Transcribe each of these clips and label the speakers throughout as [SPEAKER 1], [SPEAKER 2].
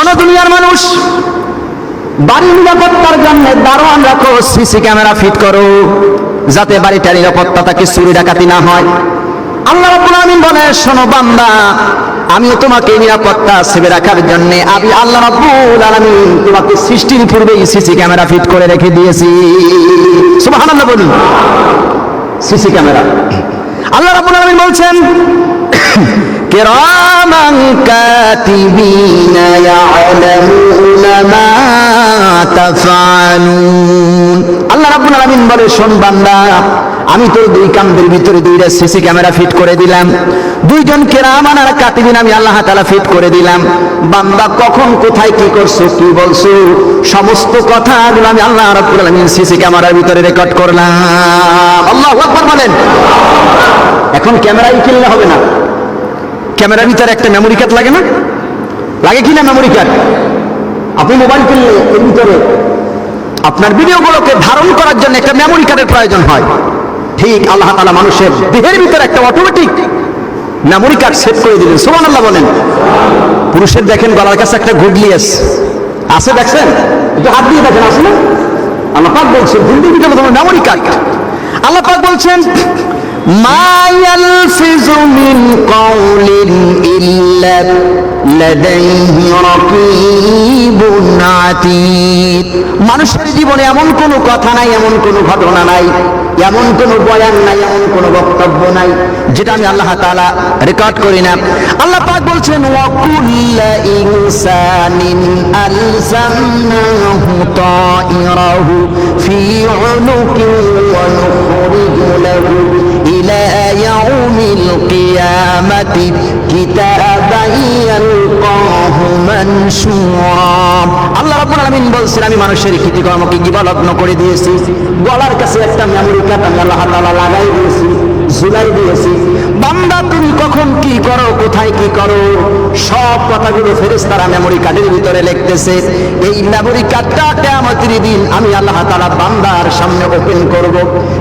[SPEAKER 1] শোনো দুনিয়ার মানুষ, বাড়ির নিরাপত্তার জন্য দারোয়ান রাখো, সিসি ক্যামেরা ফিট করো, যাতে বাড়িটার নিরাপত্তা থাকে, চুরি ডাকাতি না হয়। আল্লাহ রাব্বুল আলামিন বলে, শোনো বান্দা, আমিও তোমাকে নিরাপত্তা সেবে রাখার জন্য আমি আল্লাহ রাব্বুল আলামিন তোমাকে সৃষ্টির পূর্বেই সিসি ক্যামেরা ফিট করে রেখে দিয়েছি। সুবহানাল্লাহ বলুন। সিসি ক্যামেরা আল্লাহ রাব্বুল আলামিন বলছেন, কিরামান কাতিবিনা ইয়ালামুনা মা তাফআলুন। আল্লাহ রাব্বুল আলামিন বলে, শোন বান্দা, আমি তোর দুই কামদের ভিতরে দুইটা সিসি ক্যামেরা ফিট করে দিলাম, দুইজন কিরামান আর কাতিবিন আমি আল্লাহ তাআলা ফিট করে দিলাম। বান্দা কখন কোথায় কি করছো, কি বলছো, সমস্ত কথাগুলো আমি আল্লাহ রাব্বুল আলামিন সিসি ক্যামেরার ভিতরে রেকর্ড করলাম। আল্লাহু আকবার বলেন। এখন ক্যামেরাই কিনলে হবে না, ক্যামেরার ভিতরে একটা মেমোরি কার্ড লাগে না? লাগে কি না মেমোরি কার্ড? আপনি মোবাইল কিনলে এর ভিতরে আপনার ভিডিওগুলোকে ধারণ করার জন্য একটা মেমোরি কার্ডের প্রয়োজন হয়। ঠিক আল্লাহ তাআলা মানুষের দেহের ভিতরে একটা অটোমেটিক মেমোরি কার্ড সেট করে দিলেন। সুবহানাল্লাহ বলেন। পুরুষের দেখেন গলার কাছে একটা ঘুগলি আছে, দেখছেন? একটু হাত দিয়ে দেখেন, আছে না? আল্লাহ পাক বলছেন ঘুগলির ভিতরে তোমার মেমোরি কার্ড। আল্লাহ পাক বলছেন, মা ইয়ালফিযু মিন কাওলিন ইল্লা লাদাইহি রাকীবুন আতীদ। মানুষের জীবনে এমন কোনো কথা নাই, এমন কোনো ঘটনা নাই, এমন কোনো বয়ান নাই, এমন কোনো বক্তব্য নাই যেটা আমি আল্লাহ তাআলা রেকর্ড করি না। আল্লাহ পাক বলছেন, ওয়া কুল্লু ইনসানিন আলজামনাহু তাইরাহু ফি উনুকি ওয়া নুখরিজু লাহু ইলা ইয়াউমিল কিয়ামাতি কিতাবান ইয়ালকাহু মানশুরা। আল্লাহ রাব্বুল আলামিন বলছেন, আমি মানুষের কৃতকর্মকে গিবালগ্ন করে দিয়েছি। গলার কাছে একটা মেমোরি কার্ড আমি আল্লাহ তাআলা লাগাই দিয়েছি, ঝুলাই দিয়েছি। বান্দা তুমি কখন কি করো, কোথায় কি করো, সব কথাগুলো ফেরেশতারা মেমোরি কার্ডের ভিতরে লিখতেছে। এই মেমোরি কার্ডটা কিয়ামতের দিন আমি আল্লাহ তাআলা বান্দার সামনে ওপেন করব।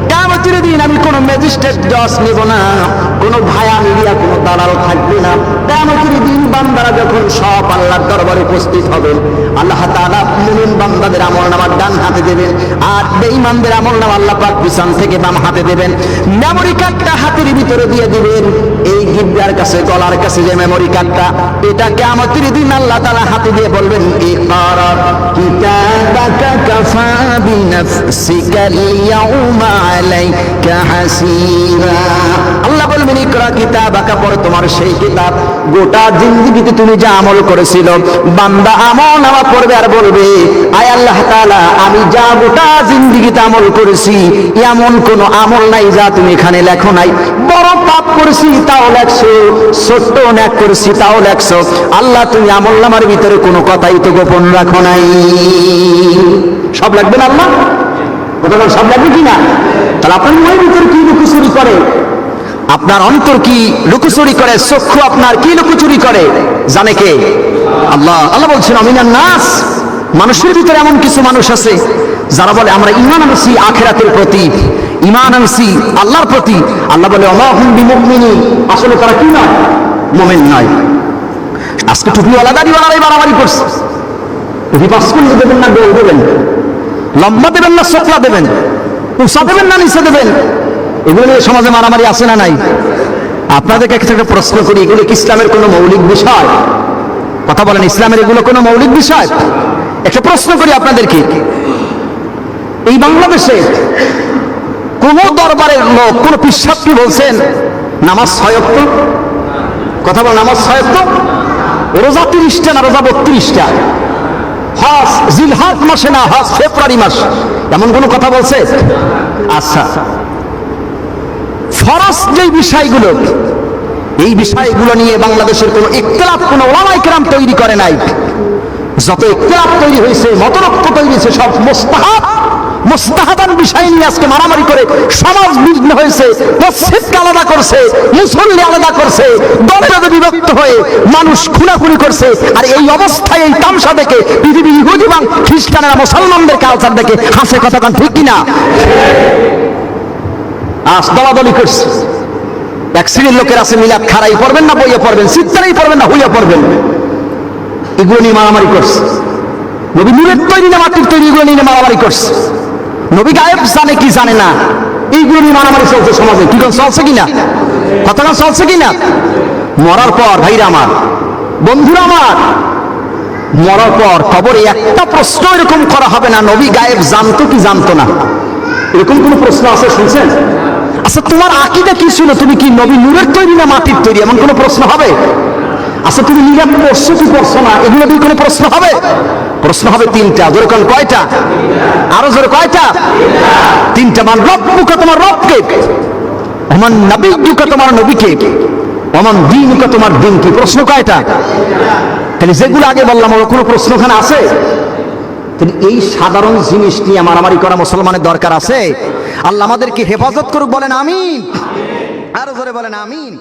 [SPEAKER 1] কিয়ামতের দিন আমি কোনো ম্যাজিস্ট্রেট জজ নেব না, কোনো ভায়া মিডিয়া, কোনো দালাল থাকবে না। কিয়ামতের দিন বান্দারা যখন সব আল্লাহর দরবারে উপস্থিত হবেন, আল্লাহ তাআলা মুমিন বান্দাদের আমলনামা ডান হাতে দেবেন, আর বেঈমানদের আমলনামা আল্লাহ পাক পিছন থেকে বাম হাতে দেবেন। মেমোরি কার্ডটা হাতের ভিতরে দিয়ে দিবেন। এই গিবদার কাছে, গলার কাছে যে মেমোরি কার্ডটা, এটা কিয়ামতের দিন আল্লাহ তাআলা হাতে দিয়ে বলবেন, ইকরা কিতাবাকা কাফা বিনাফসিকাল ইয়াউমা আলাইকা হাসিবা। আল্লাহ বলবেন, ইকরা কিতাবাকা, পড়ো তোমার সেই কিতাব। গোটা জিন্দেগিতে তুমি যা আমল করেছিল, বান্দা আমলনামা পড়বে আর বলবে, আয় আল্লাহ তাআলা, আমি যা গোটা জিন্দেগিতে আমল করেছি, এমন কোন আমল নাই যা তুমি এখানে লেখো নাই। বড় পাপ করেছি তাও লেখছো, ছোট্ট ন্যাক করেছি তাও লেখছো। আল্লাহ, তুমি আমলনামার ভিতরে কোনো কথাই তো গোপন রাখো নাই। সব লাগবে না আল্লাহ? কথা বল, সব লাগবে কিনা? তাহলে আপনার মনের ভিতরে কি লুকোচুরি করে, আপনার অন্তর কি লুকোচুরি করে, চক্ষু আপনার কি লুকোচুরি করে, জানে কে? আল্লাহ। আল্লাহ বলছেন, আমিনান নাস, মানুষের ভিতরে এমন কিছু মানুষ আছে যারা বলে আমরা ঈমান আনছি আখিরাতের প্রতি, ঈমান আনছি আল্লাহর প্রতি। আল্লাহ বলে, ওমা হুম বিমুমিনিন, আসলে তারা কি নয়? মুমিন নয়। আজকে টুপিওয়ালা দাড়িওয়ালারাই বাড়াবাড়ি করছে। টুপি পাস করলে দেবেন না গোল দেবেন, লম্বা দেবেন না চোখলা দেবেন, উঁচা দেবেন না নিচে দেবেন, এগুলো নিয়ে সমাজে মারামারি আছে না নাই? আপনাদেরকে একটা প্রশ্ন করি, এগুলো কি ইসলামের কোনো মৌলিক বিষয়? কথা বলেন, ইসলামের এগুলো কোনো মৌলিক বিষয়? একটা প্রশ্ন করি আপনাদেরকে, এই বাংলাদেশে কোন দরবারের লোক, কোন পিশাব কি বলছেন নামাজ 6 ওয়াক্ত? কথা বলেন, নামাজ 6 ওয়াক্ত? রোজা 30টা না রোজা 32টা? হজ জিলহজ মাসে না হজ ফেব্রুয়ারি মাস, এমন কোন কথা বলছে? আচ্ছা, ফরজ যে বিষয়গুলো, এই বিষয়গুলো নিয়ে বাংলাদেশের কোনো ইখতিলাফ কোনো ওলামায়ে কেরাম তৈরি করে নাই। যত ইখতিলাফ তৈরি হয়েছে, মতরক্ষ তৈরি হয়েছে, সব মুস্তাহাবান বিষয় নিয়ে আজকে মারামারি করে সমাজ বিঘ্ন হয়েছে। মসজিদকে আলাদা করছে, মুসল্লি আলাদা করছে, দলে দলে বিভক্ত হয়ে মানুষ খুনাখুনি করছে। আর এই অবস্থায়, এই তামসা দেখে পৃথিবীর ইহুদি এবং খ্রিস্টানেরা মুসলমানদের কালচার দেখে হাসে। কথা কান ঠিক কিনা? আজ দলাদলি করছে। এক শ্রেণীর লোকের আছে মিলাদ খাড়াই পড়বেন না বইয়ে পড়বেন, সিদ্ধারাই পড়বেন না হইয়া পড়বেন। এগুলো নিয়ে মারামারি করছে। নবী নূরের তৈরি না মাটির তৈরি, এগুলো নিয়ে মারামারি করছে। নবী গায়েব জানে কি জানে না, এইগুলো নিয়ে মারামারি চলছে সমাজে। কি চলছে কিনা, কতক্ষণ চলছে কিনা? মরার পর ভাইরা আমার, বন্ধুরা আমার, মরার পর কবরে একটা প্রশ্ন এরকম করা হবে না নবী গায়েব জানতো কি জানতো না, এরকম কোন প্রশ্ন আছে শুনছেন? আচ্ছা তোমার আকীদা কি ছিল, তুমি কি নবী নূরের তৈরি না মাটির তৈরি, এমন কোন প্রশ্ন হবে? আচ্ছা তুমি নিরাপ পড়ছো কি পড়ছো না, এগুলো দিয়ে কোনো প্রশ্ন হবে? প্রশ্ন হবে তিনটা। জোরে কোন কয়টা? আরো জোরে কয়টা? তিনটা। মান রব্বুকা, তোমার রবকে। ওমান নবিয়্যুকা, তোমার নবীকে। ওমান দীনুকা, তোমার দিন কি। প্রশ্ন কয়টা? তাহলে যেগুলো আগে বললাম ওর কোনো প্রশ্ন ওখানে আছে? তাহলে এই সাধারণ জিনিস নিয়ে মারামারি করা মুসলমানের দরকার আছে? আল্লাহ আমাদেরকে হেফাজত করুক, বলেন আমিন। আরো জোরে বলেন আমিন।